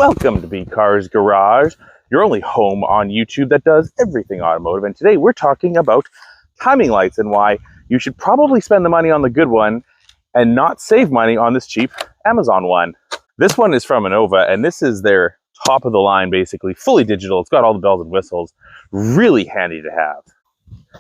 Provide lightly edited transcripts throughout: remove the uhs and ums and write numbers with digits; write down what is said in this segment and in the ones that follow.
Welcome to B Cars Garage, your only home on YouTube that does everything automotive. And today we're talking about timing lights and why you should probably spend the money on the good one and not save money on this cheap Amazon one. This one is from Innova, and this is their top of the line, basically fully digital. It's got all the bells and whistles, really handy to have.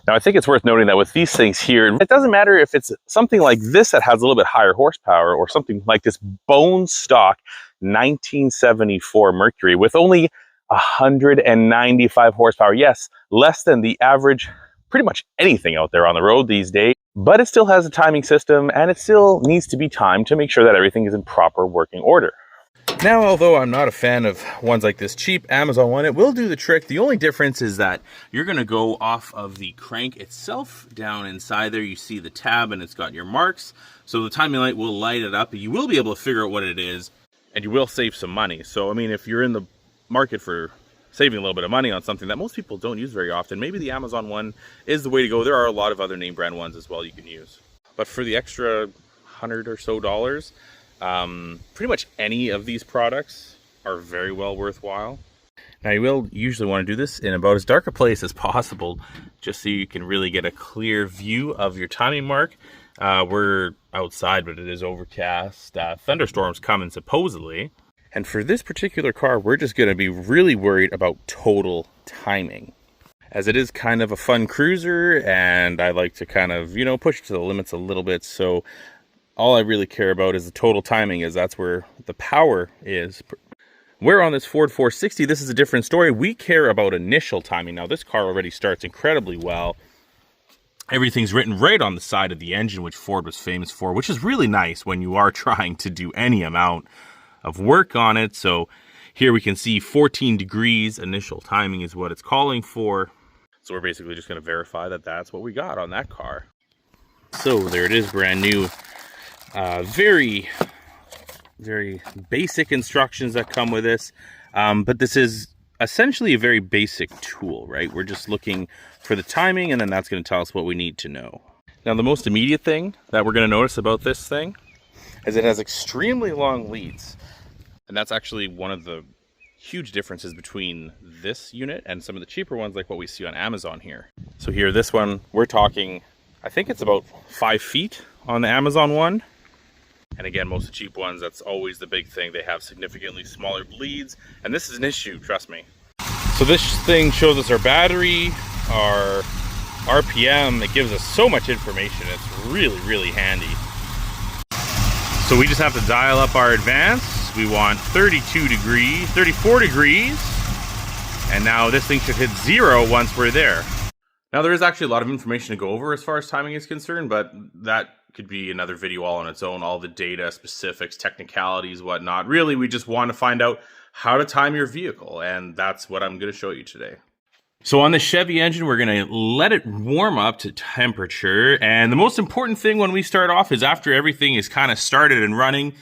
Now, I think it's worth noting that with these things here, it doesn't matter if it's something like this that has a little bit higher horsepower or something like this bone stock 1974 Mercury with only 195 horsepower. Yes, less than the average, pretty much anything out there on the road these days, but it still has a timing system and it still needs to be timed to make sure that everything is in proper working order. Now, although I'm not a fan of ones like this cheap Amazon one, it will do the trick. The only difference is that you're going to go off of the crank itself. Down inside there, you see the tab and it's got your marks. So the timing light will light it up. You will be able to figure out what it is and you will save some money. So, I mean, if you're in the market for saving a little bit of money on something that most people don't use very often, maybe the Amazon one is the way to go. There are a lot of other name brand ones as well you can use. But for the extra $100 or so, pretty much any of these products are very well worthwhile. Now, you will usually want to do this in about as dark a place as possible, just so you can really get a clear view of your timing mark. We're outside, but it is overcast. Thunderstorms coming supposedly. And for this particular car, we're just going to be really worried about total timing, as it is kind of a fun cruiser, and I like to kind of, push it to the limits a little bit. So all I really care about is the total timing, as that's where the power is. Where on this Ford 460, this is a different story. We care about initial timing. Now, this car already starts incredibly well. Everything's written right on the side of the engine, which Ford was famous for, which is really nice when you are trying to do any amount of work on it. So here we can see 14 degrees initial timing is what it's calling for. So we're basically just going to verify that that's what we got on that car. So there it is, brand new. Very, very basic instructions that come with this, but this is essentially a very basic tool, right? We're just looking for the timing, and then that's going to tell us what we need to know. Now, the most immediate thing that we're going to notice about this thing is it has extremely long leads, and that's actually one of the huge differences between this unit and some of the cheaper ones like what we see on Amazon here. So here, this one, we're talking, I think it's about 5 feet on the Amazon one. And again, most of the cheap ones, that's always the big thing. They have significantly smaller leads, and this is an issue, trust me. So this thing shows us our battery, our RPM. It gives us so much information. It's really, really handy. So we just have to dial up our advance. We want 32 degrees, 34 degrees, and now this thing should hit 0 once we're there. Now, there is actually a lot of information to go over as far as timing is concerned, but that could be another video all on its own, all the data, specifics, technicalities, whatnot. Really, we just want to find out how to time your vehicle, and that's what I'm going to show you today. So on the Chevy engine, we're going to let it warm up to temperature, and the most important thing when we start off is after everything is kind of started and running,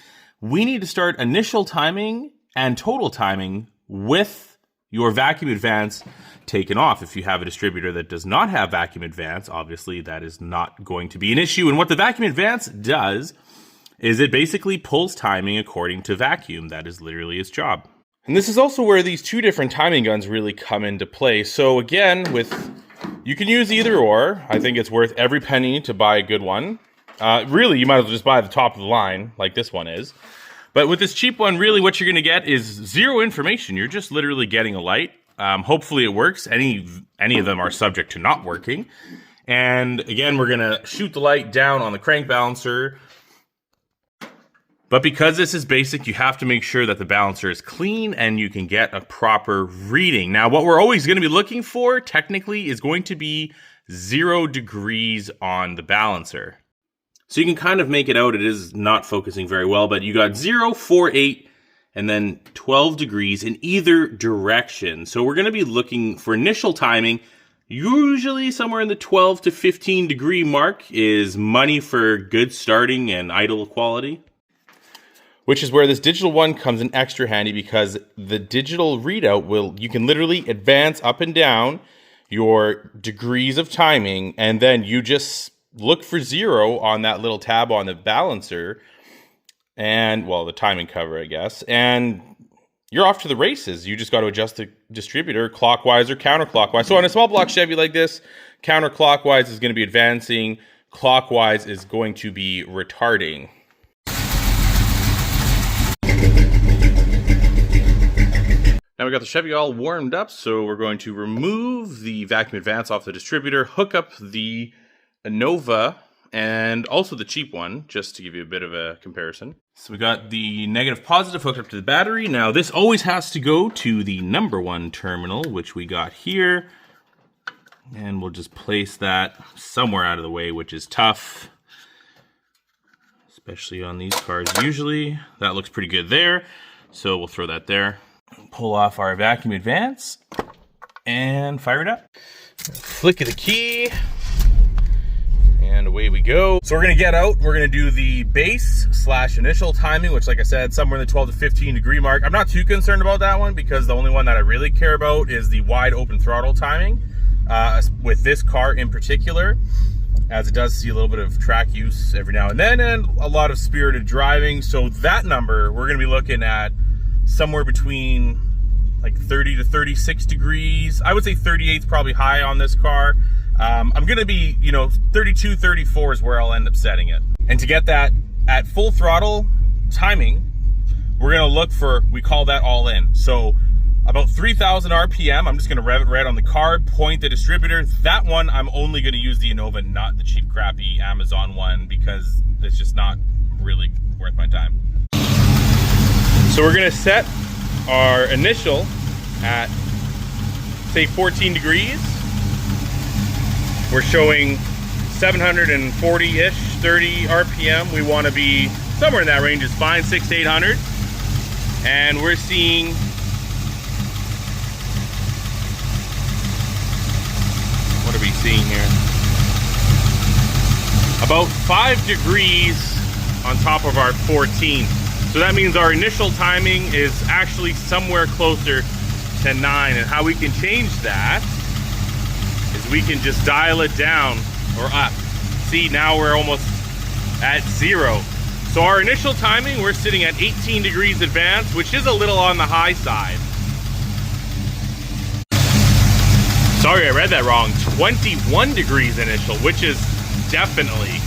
we need to start initial timing and total timing with your vacuum advance taken off. If you have a distributor that does not have vacuum advance, obviously that is not going to be an issue. And what the vacuum advance does is it basically pulls timing according to vacuum. That is literally its job. And this is also where these two different timing guns really come into play. So again, you can use either or. I think it's worth every penny to buy a good one. Really, you might as well just buy the top of the line like this one is. But with this cheap one, really what you're going to get is zero information. You're just literally getting a light. Hopefully it works. Any of them are subject to not working. And again, we're going to shoot the light down on the crank balancer. But because this is basic, you have to make sure that the balancer is clean and you can get a proper reading. Now, what we're always going to be looking for, technically, is going to be 0 degrees on the balancer. So you can kind of make it out. It is not focusing very well, but you got 0, 4, 8, and then 12 degrees in either direction. So we're going to be looking for initial timing. Usually somewhere in the 12 to 15 degree mark is money for good starting and idle quality. Which is where this digital one comes in extra handy, because the digital readout you can literally advance up and down your degrees of timing, and then you just look for 0 on that little tab on the balancer, and, well, the timing cover, I guess, and you're off to the races. You just got to adjust the distributor clockwise or counterclockwise. So on a small block Chevy like this, counterclockwise is going to be advancing, clockwise is going to be retarding. Now we got the Chevy all warmed up, so we're going to remove the vacuum advance off the distributor, hook up the Innova and also the cheap one, just to give you a bit of a comparison. So we got the negative positive hooked up to the battery. Now this always has to go to the number 1 terminal, which we got here. And we'll just place that somewhere out of the way, which is tough, especially on these cars usually. That looks pretty good there, so we'll throw that there. Pull off our vacuum advance and fire it up. Flick of the key. And away we go. So we're gonna get out, we're gonna do the base / initial timing, which like I said, somewhere in the 12 to 15 degree mark. I'm not too concerned about that one because the only one that I really care about is the wide open throttle timing with this car in particular, as it does see a little bit of track use every now and then and a lot of spirited driving. So that number, we're gonna be looking at somewhere between like 30 to 36 degrees. I would say 38 is probably high on this car. I'm gonna be, 32, 34 is where I'll end up setting it. And to get that at full throttle timing, we're gonna look for, we call that all in. So about 3,000 RPM, I'm just gonna rev it right on the card, point the distributor. That one, I'm only gonna use the Innova, not the cheap, crappy Amazon one, because it's just not really worth my time. So we're gonna set our initial at, say, 14 degrees. We're showing 740-ish, 30 RPM. We want to be somewhere in that range is fine, 600 to 800. And we're seeing what are we seeing here? About 5 degrees on top of our 14. So that means our initial timing is actually somewhere closer to 9. And how we can change that is we can just dial it down or up. See, now we're almost at 0. So our initial timing, we're sitting at 18 degrees advance, which is a little on the high side. Sorry, I read that wrong. 21 degrees initial, which is definitely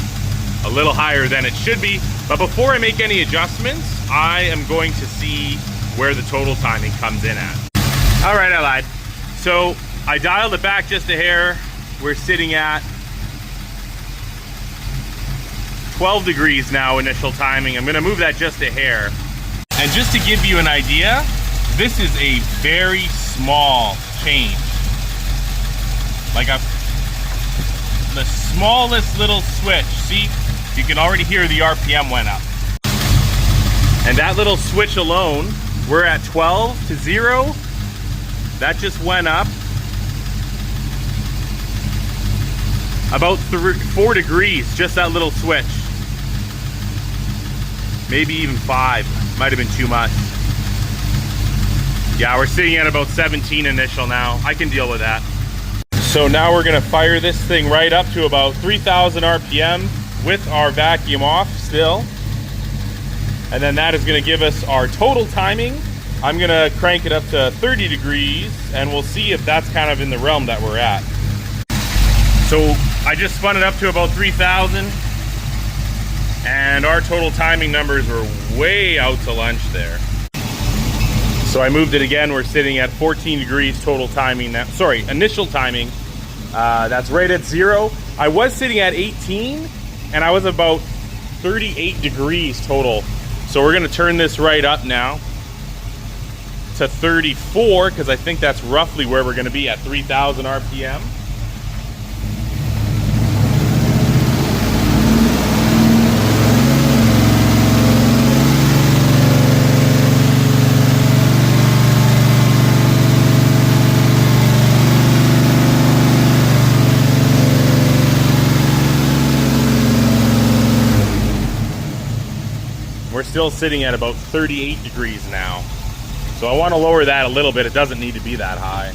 a little higher than it should be. But before I make any adjustments, I am going to see where the total timing comes in at. All right, I lied. So I dialed it back just a hair. We're sitting at 12 degrees now, initial timing. I'm gonna move that just a hair. And just to give you an idea, this is a very small change. Like the smallest little switch. See, you can already hear the RPM went up. And that little switch alone, we're at 12 to 0. That just went up about 4 degrees, just that little switch. Maybe even 5, might have been too much. Yeah, we're sitting at about 17 initial now. I can deal with that. So now we're gonna fire this thing right up to about 3,000 RPM with our vacuum off still. And then that is gonna give us our total timing. I'm gonna crank it up to 30 degrees and we'll see if that's kind of in the realm that we're at. So I just spun it up to about 3,000 and our total timing numbers were way out to lunch there. So I moved it again. We're sitting at 14 degrees total timing now. Sorry, initial timing. That's right at 0. I was sitting at 18 and I was about 38 degrees total. So we're gonna turn this right up now to 34 because I think that's roughly where we're gonna be at 3,000 RPM. We're still sitting at about 38 degrees now. So I want to lower that a little bit. It doesn't need to be that high.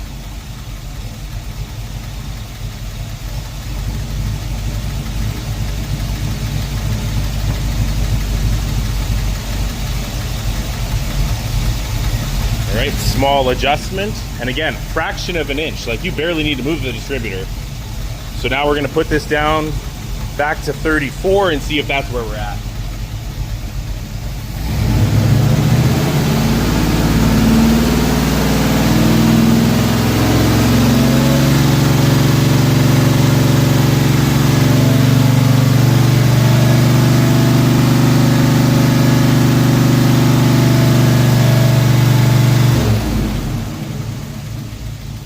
nice small adjustment. And again, fraction of an inch. Like, you barely need to move the distributor. So now we're gonna put this down back to 34 and see if that's where we're at.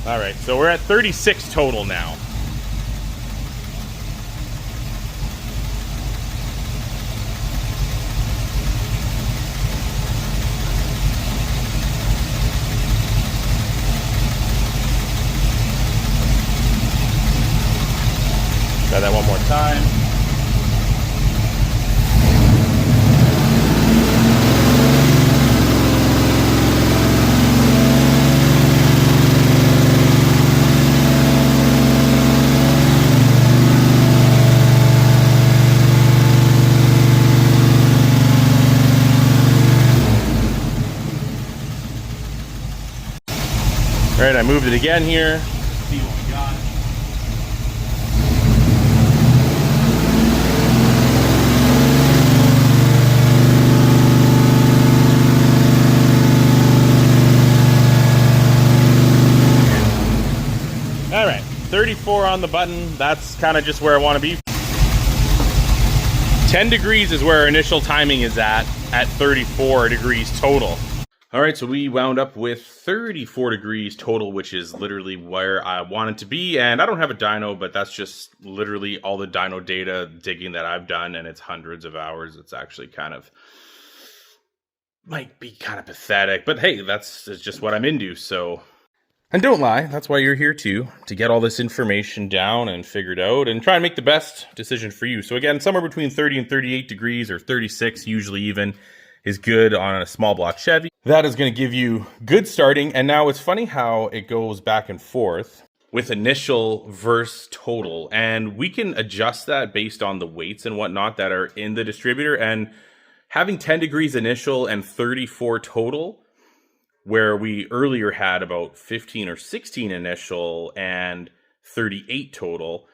All right, so we're at 36 total now. Try that one more time. All right, I moved it again here. Let's see what we got. All right, 34 on the button. That's kind of just where I want to be. 10 degrees is where our initial timing is at 34 degrees total. All right, so we wound up with 34 degrees total, which is literally where I want it to be. And I don't have a dyno, but that's just literally all the dyno data digging that I've done, and it's hundreds of hours. It's actually kind of, might be kind of pathetic, but hey, that's just what I'm into, so. And don't lie, that's why you're here too, to get all this information down and figured out and try and make the best decision for you. So again, somewhere between 30 and 38 degrees, or 36 usually even, is good on a small block Chevy. That is going to give you good starting. And now it's funny how it goes back and forth with initial versus total. And we can adjust that based on the weights and whatnot that are in the distributor. And having 10 degrees initial and 34 total, where we earlier had about 15 or 16 initial and 38 total,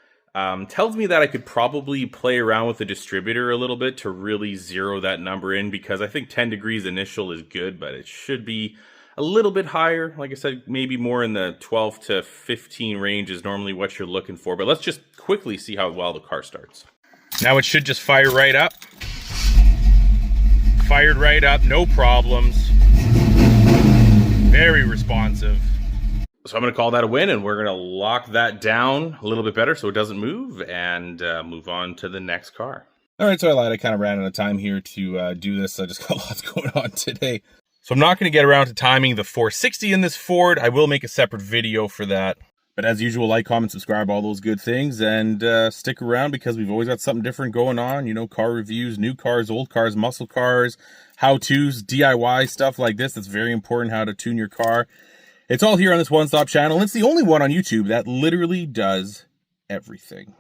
tells me that I could probably play around with the distributor a little bit to really zero that number in, because I think 10 degrees initial is good, but it should be a little bit higher. Like I said, maybe more in the 12 to 15 range is normally what you're looking for. But let's just quickly see how well the car starts. Now it should just fire right up. Fired right up, no problems. Very responsive. So I'm going to call that a win, and we're going to lock that down a little bit better so it doesn't move, and move on to the next car. All right, so I lied. I kind of ran out of time here to do this. I just got lots going on today. So I'm not going to get around to timing the 460 in this Ford. I will make a separate video for that. But as usual, like, comment, subscribe, all those good things, and stick around because we've always got something different going on. You know, car reviews, new cars, old cars, muscle cars, how-tos, DIY, stuff like this. That's very important, how to tune your car. It's all here on this one-stop channel. It's the only one on YouTube that literally does everything.